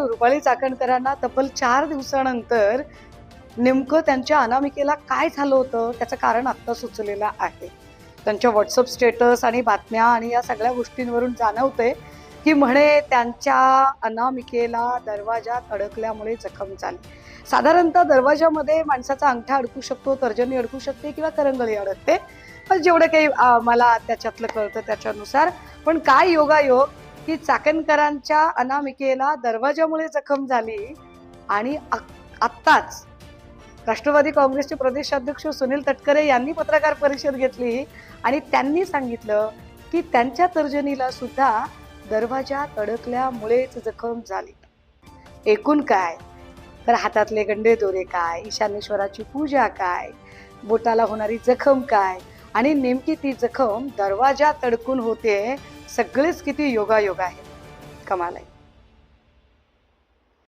रुपाली चाकणकरांना तब्बल 4 दिवसानंतर नेमकं त्यांच्या अनामिकेला काय झालं होतं त्याचं कारण आत्ता सुचलेलं आहे. त्यांच्या व्हॉट्सअप स्टेटस आणि बातम्या आणि या सगळ्या गोष्टींवरून जाणवतंय की म्हणे त्यांच्या अनामिकेला दरवाजात अडकल्यामुळे जखम झाली. साधारणतः दरवाजामध्ये माणसाचा अंगठा अडकू शकतो, तर्जनी अडकू शकते किंवा करंगळी अडकते. पण जेवढं काही मला त्याच्यातलं कळतं त्याच्यानुसार. पण काय योगायोग की चाकणकरांच्या अनामिकेला दरवाजामुळे जखम झाली आणि आत्ताच राष्ट्रवादी काँग्रेसचे प्रदेशाध्यक्ष सुनील तटकरे यांनी पत्रकार परिषद घेतली आणि त्यांनी सांगितलं की त्यांच्या तर्जनीला सुद्धा दरवाजात अडकल्यामुळेच जखम झाली. एकूण काय तर हातातले गंडे दोरे काय, ईशानेश्वराची पूजा काय, बोटाला होणारी जखम काय आणि नेमकी ती जखम दरवाजात अडकून होते. सगळेच किती योगायोग आहे. कमाल आहे.